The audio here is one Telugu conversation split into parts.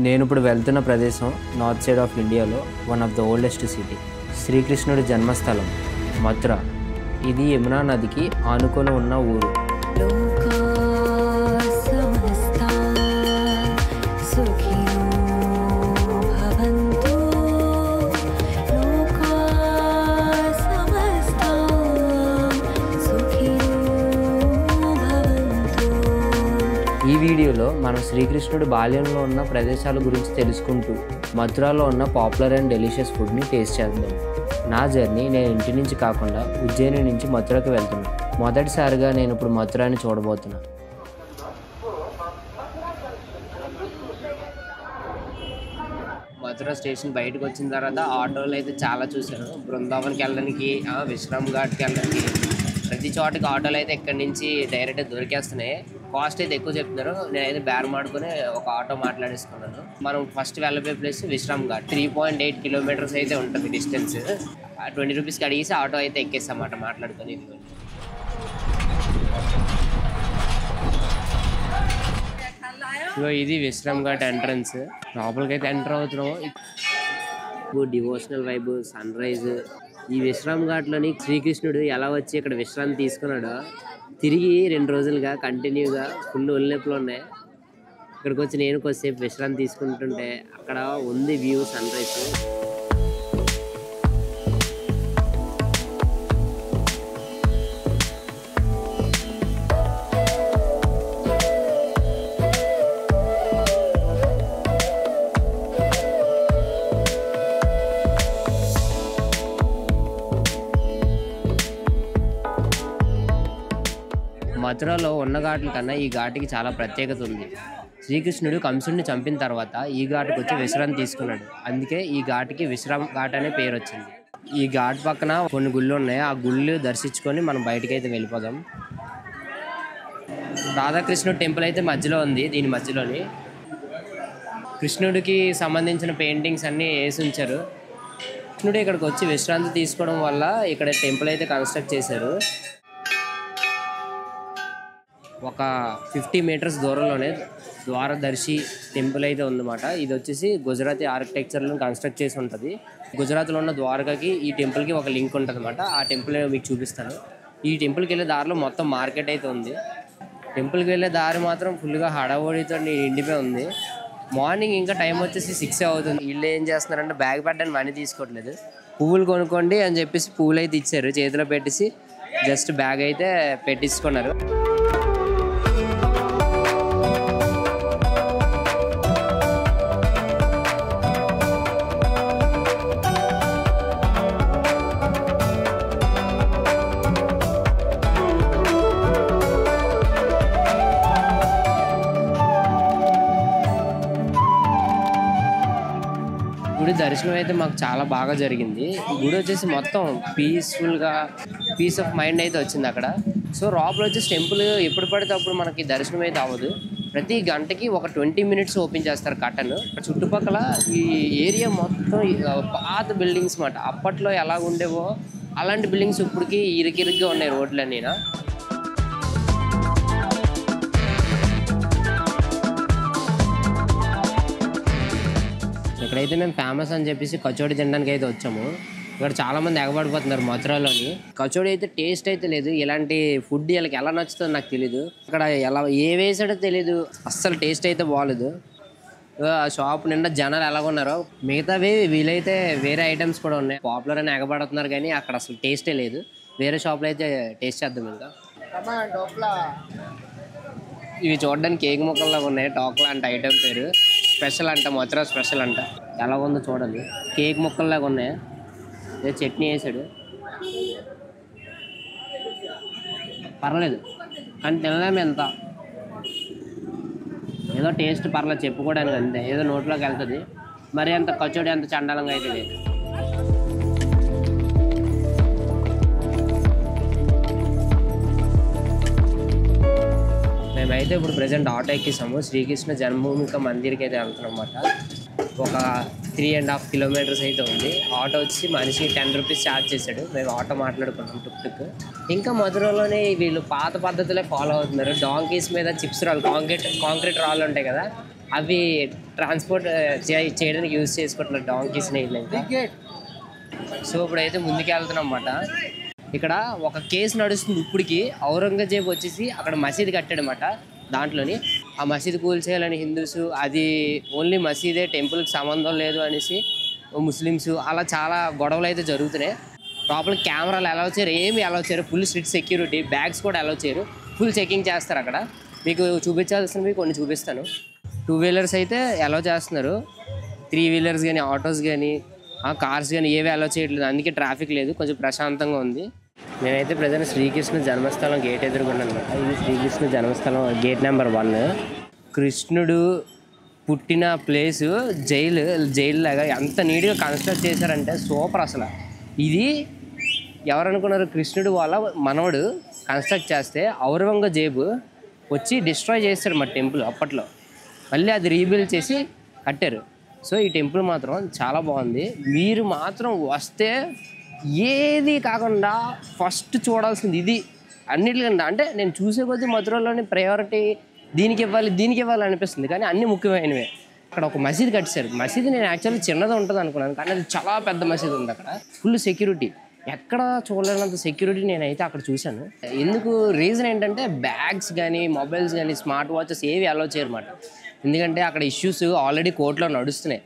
నేను ఇప్పుడు వెళ్తున్న ప్రదేశం నార్త్ సైడ్ ఆఫ్ ఇండియాలో one of the oldest city, శ్రీకృష్ణుడి జన్మస్థలం మథుర. ఇది యమునా నదికి ఆనుకొని ఉన్న ఊరు. ఈ వీడియోలో మనం శ్రీకృష్ణుడి బాల్యంలో ఉన్న ప్రదేశాల గురించి తెలుసుకుంటూ మథురాలో ఉన్న పాపులర్ అండ్ డెలిషియస్ ఫుడ్ని టేస్ట్ చేద్దాం. నా జర్నీ నేను ఇంటి నుంచి కాకుండా ఉజ్జయిని నుంచి మథురకు వెళ్తున్నా. మొదటిసారిగా నేను ఇప్పుడు మథురాని చూడబోతున్నా. మథుర స్టేషన్ బయటకు వచ్చిన తర్వాత ఆటోలు అయితే చాలా చూశాను. బృందావన్కి వెళ్ళడానికి, విశ్రామ్ ఘాట్కి వెళ్ళడానికి, ప్రతి చోటకి ఆటోలు అయితే ఇక్కడి నుంచి డైరెక్ట్గా దొరికేస్తున్నాయి. కాస్ట్ అయితే ఎక్కువ చెప్తున్నారు. నేనైతే బేరం ఆడుకొని ఒక ఆటో మాట్లాడేసుకున్నాను. మనం ఫస్ట్ వెళ్ళబోయే ప్లేస్ విశ్రామ్ ఘాట్. 3.8 కిలోమీటర్స్ అయితే ఉంటుంది డిస్టెన్స్. 20 రూపీస్కి అడిగేసి ఆటో అయితే ఎక్కేస్తామాట మాట్లాడుకొని. ఇది విశ్రామ్ ఘాట్ ఎంట్రన్స్. లోపలికి అయితే ఎంటర్ అవుతున్నాము. Devotional vibe, sunrise. ఈ విశ్రామ్ ఘాట్లోని శ్రీకృష్ణుడు ఎలా వచ్చి ఇక్కడ విశ్రాంతి తీసుకున్నాడో, తిరిగి 2 రోజులుగా కంటిన్యూగా ఫుల్ ఒళ్ళనొప్పులు ఉన్నాయి. ఇక్కడికి వచ్చి నేను కొద్దిసేపు విశ్రాంతి తీసుకుంటుంటే అక్కడ ఉంది వ్యూ, సన్ రైజ్. మథురలో ఉన్న ఘాట్ల కన్నా ఈ ఘాటికి చాలా ప్రత్యేకత ఉంది. శ్రీకృష్ణుడు కంసుడిని చంపిన తర్వాత ఈ ఘాటుకు వచ్చి విశ్రాంతి తీసుకున్నాడు. అందుకే ఈ ఘాటికి విశ్రామ్ ఘాట్ అనే పేరు వచ్చింది. ఈ ఘాట్ పక్కన కొన్ని గుళ్ళు ఉన్నాయి. ఆ గుళ్ళు దర్శించుకొని మనం బయటకు అయితే వెళ్ళిపోదాం. రాధాకృష్ణుడు టెంపుల్ అయితే మధ్యలో ఉంది. దీని మధ్యలోని కృష్ణుడికి సంబంధించిన పెయింటింగ్స్ అన్నీ వేసి ఉంచారు. కృష్ణుడు ఇక్కడికి వచ్చి విశ్రాంతి తీసుకోవడం వల్ల ఇక్కడ టెంపుల్ అయితే కన్స్ట్రక్ట్ చేశారు. ఒక 50 మీటర్స్ దూరంలోనే ద్వారదర్శి టెంపుల్ అయితే ఉందన్నమాట. ఇది వచ్చేసి గుజరాతీ ఆర్కిటెక్చర్లో కన్స్ట్రక్ట్ చేసి ఉంటుంది. గుజరాత్లో ఉన్న ద్వారకాకి ఈ టెంపుల్కి ఒక లింక్ ఉంటుంది అన్నమాట. ఆ టెంపుల్ మీకు చూపిస్తాను. ఈ టెంపుల్కి వెళ్ళే దారిలో మొత్తం మార్కెట్ అయితే ఉంది. టెంపుల్కి వెళ్ళే దారి మాత్రం ఫుల్గా హడావుడితో నిండిపోయి ఉంది. మార్నింగ్ ఇంకా టైం వచ్చేసి 6 అవుతుంది. వీళ్ళు ఏం చేస్తున్నారంటే బ్యాగ్ పెట్టడానికి మనీ తీసుకోవట్లేదు. పువ్వులు కొనుక్కోండి అని చెప్పేసి పువ్వులు అయితే ఇచ్చారు. చేతిలో పెట్టేసి జస్ట్ బ్యాగ్ అయితే పెట్టించుకున్నారు. గుడి దర్శనం అయితే మాకు చాలా బాగా జరిగింది. గుడి వచ్చేసి మొత్తం పీస్ఫుల్గా, పీస్ ఆఫ్ మైండ్ అయితే వచ్చింది అక్కడ. సో లోపల వచ్చేసి టెంపుల్ ఎప్పుడు పడితే అప్పుడు మనకి దర్శనం అయితే అవ్వదు. ప్రతి గంటకి ఒక 20 మినిట్స్ ఓపెన్ చేస్తారు కర్టన్. చుట్టుపక్కల ఈ ఏరియా మొత్తం పాత బిల్డింగ్స్ మాట. అప్పట్లో ఎలా ఉండేవో అలాంటి బిల్డింగ్స్ ఇప్పటికి ఇరికిరిగ్గా ఉన్నాయి రోడ్లన్నీ. ఇక్కడైతే మేము ఫేమస్ అని చెప్పేసి కచోడి తినడానికి అయితే వచ్చాము. ఇక్కడ చాలామంది ఎగబడిపోతున్నారు మథురాలోని. కచోడి అయితే టేస్ట్ అయితే లేదు. ఇలాంటి ఫుడ్ వీళ్ళకి ఎలా నచ్చుతుందో నాకు తెలీదు. ఇక్కడ ఎలా ఏ వేసాడో తెలీదు. అస్సలు టేస్ట్ అయితే బాగోలేదు. ఆ షాప్ నిండా జనాలు ఎలాగున్నారో, మిగతావి వీలైతే వేరే ఐటమ్స్ కూడా ఉన్నాయి. పాపులర్ అని ఎగబడుతున్నారు కానీ అక్కడ అసలు టేస్టే లేదు. వేరే షాప్లో అయితే టేస్ట్ చేద్దాం. ఇంకా ఇవి చూడడానికి కేక్ ముక్కల్లాగా ఉన్నాయి. టోక్లా అంటే ఐటమ్ పేరు. స్పెషల్ అంట, మథురా స్పెషల్ అంట. ఎలా ఉందో చూడాలి. కేక్ ముక్కల్లాగా ఉన్నాయి. ఏదో చట్నీ వేసాడు, పర్లేదు కానీ తినలేము. ఎంత ఏదో టేస్ట్ పర్లేదు చెప్పుకోవడానికి అంతే. ఏదో నోట్లోకి వెళ్తుంది. మరి అంత కచోడి అంత చండాలంగా అయితే లేదు. మేమైతే ఇప్పుడు ప్రజెంట్ ఆటో ఎక్కిస్తాము. శ్రీకృష్ణ జన్మభూమిక మందిర్కి అయితే వెళ్తున్నాం అన్నమాట. ఒక 3.5 కిలోమీటర్స్ అయితే ఉంది. ఆటో వచ్చి మనిషి 10 రూపీస్ ఛార్జ్ చేశాడు. మేము ఆటో మాట్లాడుకున్నాం టుక్. ఇంకా మధురలోనే వీళ్ళు పాత పద్ధతులే ఫాలో అవుతున్నారు. డాంకీస్ మీద చిప్స్ రాళ్ళు, కాంక్రీట్ రాళ్ళు ఉంటాయి కదా, అవి ట్రాన్స్పోర్ట్ చేయడానికి యూజ్ చేసుకుంటున్నారు డాంకీస్ని వీళ్ళైతే. సో ఇప్పుడైతే ముందుకు వెళ్తున్నాం అన్నమాట. ఇక్కడ ఒక కేసు నడుస్తుంది ఇప్పటికి. ఔరంగజేబు వచ్చేసి అక్కడ మసీదు కట్టాడనమాట. దాంట్లోని ఆ మసీదు కూల్చేయాలని హిందూస్, అది ఓన్లీ మసీదే, టెంపుల్కి సంబంధం లేదు అనేసి ముస్లిమ్స్, అలా చాలా గొడవలు అయితే జరుగుతున్నాయి. లోపల కెమెరాలు అలౌ చేయరు, ఏమి అలౌ చేయరు, ఫుల్ స్ట్రిక్ట్ సెక్యూరిటీ, బ్యాగ్స్ కూడా అలౌ చేయరు, ఫుల్ చెకింగ్ చేస్తారు. అక్కడ మీకు చూపించాల్సినవి కొన్ని చూపిస్తాను. 2 వీలర్స్ అయితే అలౌ చేస్తున్నారు, 3 వీలర్స్ కానీ ఆటోస్ కానీ కార్స్ కానీ ఏవి అలౌ చేయట్లేదు. అందుకే ట్రాఫిక్ లేదు, కొంచెం ప్రశాంతంగా ఉంది. నేనైతే ప్రజెంట్ శ్రీకృష్ణ జన్మస్థలం గేట్ ఎదుర్కొన్నాను అనమాట. ఇది శ్రీకృష్ణ జన్మస్థలం గేట్ నెంబర్ 1. కృష్ణుడు పుట్టిన ప్లేసు జైలు లాగా ఎంత నీట్గా కన్స్ట్రక్ట్ చేశారంటే సూపర్ అసలు. ఇది ఎవరనుకున్నారు, కృష్ణుడు వాళ్ళ మనవడు కన్స్ట్రక్ట్ చేస్తే ఔరంగజేబు వచ్చి డిస్ట్రాయ్ చేస్తాడు మా టెంపుల్ అప్పట్లో. మళ్ళీ అది రీబిల్డ్ చేసి కట్టారు. సో ఈ టెంపుల్ మాత్రం చాలా బాగుంది. మీరు మాత్రం వస్తే ఏది కాకుండా ఫస్ట్ చూడాల్సింది ఇది అన్నిటికన్నా. అంటే నేను చూసే కొద్దీ మధురలోని ప్రయారిటీ దీనికి ఇవ్వాలి అనిపిస్తుంది, కానీ అన్నీ ముఖ్యమైనవే. అక్కడ ఒక మసీదు కట్టారు. మసీదు నేను యాక్చువల్లీ చిన్నది ఉంటుంది అనుకున్నాను, కానీ అది చాలా పెద్ద మసీదు ఉంది. అక్కడ ఫుల్ సెక్యూరిటీ, ఎక్కడ చూడలేనంత సెక్యూరిటీ నేనైతే అక్కడ చూశాను. ఎందుకు రీజన్ ఏంటంటే బ్యాగ్స్ కానీ మొబైల్స్ కానీ స్మార్ట్ వాచెస్ ఏవి అలౌ చేయరన్నమాట. ఎందుకంటే అక్కడ ఇష్యూస్ ఆల్రెడీ కోర్టులో నడుస్తున్నాయి.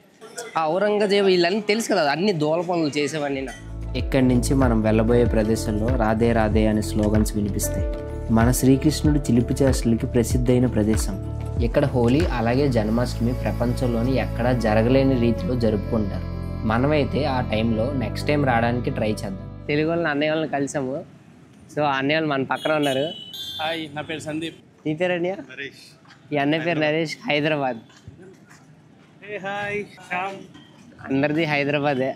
ఆ ఔరంగజేబు వీళ్ళని తెలుసు కదా, అన్ని దూల పనులు చేసేవాడిని. ఇక్కడి నుంచి మనం వెళ్ళబోయే ప్రదేశంలో రాధే రాధే అనే స్లోగన్స్ వినిపిస్తాయి. మన శ్రీకృష్ణుడు చిలిపి చేష్టలకి ప్రసిద్ధైన ప్రదేశం. ఇక్కడ హోలీ అలాగే జన్మాష్టమి ప్రపంచంలోని ఎక్కడా జరగలేని రీతిలో జరుపుకుంటారు. మనమైతే ఆ టైంలో నెక్స్ట్ టైం రావడానికి ట్రై చేద్దాం. తెలుగు వాళ్ళని అన్నయ్య వాళ్ళని కలిసాము. సో అన్నయ్య వాళ్ళు మన పక్కన ఉన్నారు. హాయ్, నా పేరు సందీప్. నీ పేరు అన్నయ్య? నరేష్. ఈ అన్నయ్య పేరు నరేష్, హైదరాబాద్. హాయ్ శ్యామ్. అందరిది హైదరాబాదే.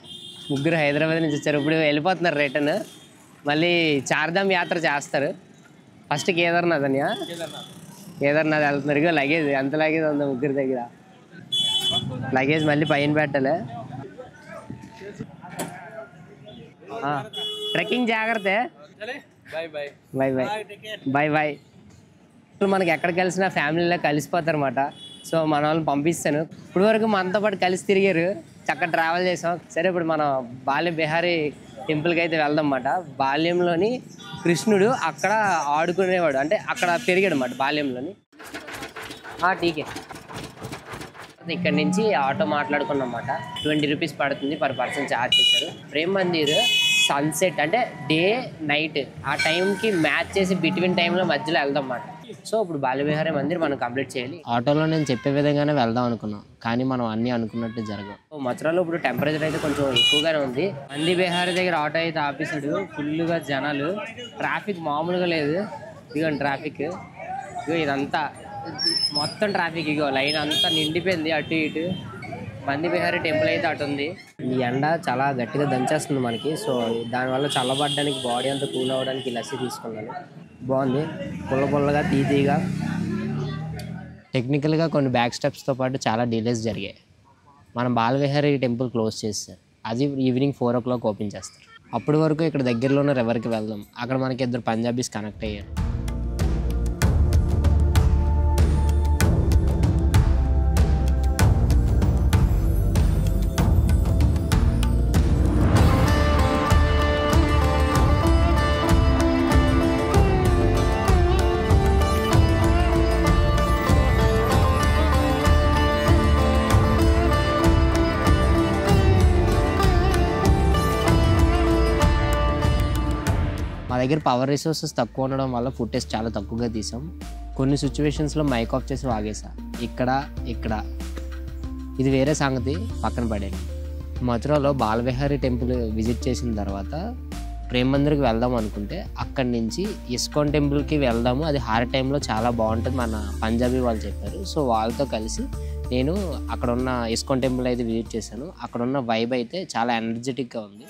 ముగ్గురు హైదరాబాద్ నుంచి వచ్చారు. ఇప్పుడు వెళ్ళిపోతున్నారు రిటర్న్. మళ్ళీ చార్ధామ్ యాత్ర చేస్తారు. ఫస్ట్ కేదార్నాథ్ అన్నయ్య, కేదార్నాథ్ వెళ్తున్నారు. ఇక లగేజ్ ఎంత లగేజ్ ఉందో ముగ్గురు దగ్గర. లగేజ్ మళ్ళీ పైన పెట్టాలి. ట్రెక్కింగ్ జాగ్రత్త. Bye bye. Bye bye bye bye. మనకి ఎక్కడికి కలిసినా ఫ్యామిలీలో కలిసిపోతారు అన్నమాట. సో మన వాళ్ళని పంపిస్తాను. ఇప్పుడు వరకు మనతో పాటు కలిసి తిరిగారు, చక్కగా ట్రావెల్ చేసాం. సరే ఇప్పుడు మనం బాల్య బిహారీ టెంపుల్కి అయితే వెళ్దాం అన్నమాట. బాల్యంలోని కృష్ణుడు అక్కడ ఆడుకునేవాడు, అంటే అక్కడ పెరిగాడు అన్నమాట బాల్యంలోని. టీకే. ఇక్కడ నుంచి ఆటో మాట్లాడుకున్నాం అన్నమాట. 20 రూపీస్ పడుతుంది పర్ పర్సన్ ఛార్జ్ చేశారు. ప్రేమ్ మందిర్ సన్సెట్ అంటే డే నైట్ ఆ టైంకి మ్యాచ్ చేసి బిట్వీన్ టైంలో మధ్యలో వెళ్దాం అన్నమాట. సో ఇప్పుడు బాల్యవిహారీ మందిర్ మనం కంప్లీట్ చేయాలి. ఆటోలో నేను చెప్పే విధంగానే వెళ్దాం అనుకున్నాం, కానీ మనం అన్నీ అనుకున్నట్టు జరగవు. మథురలో ఇప్పుడు టెంపరేచర్ అయితే కొంచెం ఎక్కువగానే ఉంది. నంది బిహారీ దగ్గర ఆటో అయితే ఆపేసాడు. ఫుల్గా జనాలు, ట్రాఫిక్ మామూలుగా లేదు. ఇదిగోండి ట్రాఫిక్, ఇగో ఇదంతా మొత్తం ట్రాఫిక్. ఇగో లైన్ అంతా నిండిపోయింది అటు ఇటు. నంది బిహారీ టెంపుల్ అయితే అటు ఉంది. ఈ ఎండ చాలా గట్టిగా దంచేస్తుంది మనకి. సో దానివల్ల చల్లబడడానికి, బాడీ అంతా కూల్ అవ్వడానికి లస్సీ తీసుకున్నాను. బాగుంది, పుల్లగా తీగా. టెక్నికల్గా కొన్ని బ్యాక్ స్టెప్స్తో పాటు చాలా డిలేస్ జరిగాయి. మనం బాల్విహారీ టెంపుల్ క్లోజ్ చేస్తారు, అది ఈవినింగ్ 4 o'clock ఓపెన్ చేస్తారు. అప్పటి వరకు ఇక్కడ దగ్గరలో ఉన్న రివర్కి వెళ్దాం. అక్కడ మనకి 2 పంజాబీస్ కనెక్ట్ అయ్యారు. మా దగ్గర పవర్ రిసోర్సెస్ తక్కువ ఉండడం వల్ల ఫుటేజ్ చాలా తక్కువగా తీసాం. కొన్ని సిచ్యువేషన్స్లో మైక్ ఆఫ్ చేసి వాగేసా. ఇక్కడ ఇది వేరే సంగతి, పక్కన పడేది. మథురలో బాల్విహారీ టెంపుల్ విజిట్ చేసిన తర్వాత ప్రేమ్ మందిర్కి వెళ్దాం అనుకుంటే అక్కడి నుంచి ఇస్కాన్ టెంపుల్కి వెళ్దాము, అది హారర్ టైంలో చాలా బాగుంటుంది మన పంజాబీ వాళ్ళు చెప్పారు. సో వాళ్ళతో కలిసి నేను అక్కడ ఉన్న ఇస్కాన్ టెంపుల్ అయితే విజిట్ చేశాను. అక్కడ ఉన్న వైబ్ అయితే చాలా ఎనర్జెటిక్గా ఉంది.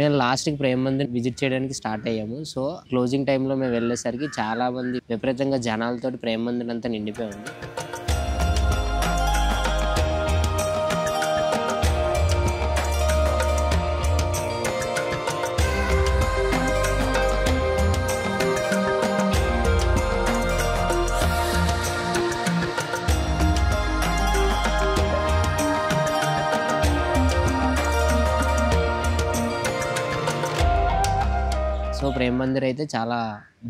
మేము లాస్ట్కి ప్రేమ మందిర్ విజిట్ చేయడానికి స్టార్ట్ అయ్యాము. సో క్లోజింగ్ టైంలో మేము వెళ్ళేసరికి చాలా మంది విపరీతంగా జనాలతోటి ప్రేమ మందిర్ అంతా నిండిపోయి ఉంది. సో ప్రేమ మందిర్ అయితే చాలా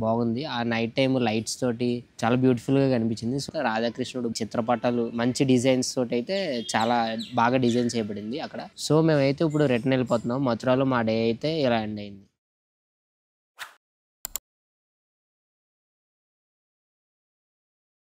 బాగుంది. ఆ నైట్ టైం లైట్స్ తోటి చాలా బ్యూటిఫుల్గా కనిపించింది. సో రాధాకృష్ణుడు చిత్రపటాలు మంచి డిజైన్స్ తోటి అయితే చాలా బాగా డిజైన్ చేయబడింది అక్కడ. సో మేమైతే ఇప్పుడు రిటర్న్ వెళ్ళిపోతున్నాం. మథురాలో మా డే అయితే ఇలా ఎండ్ అయింది.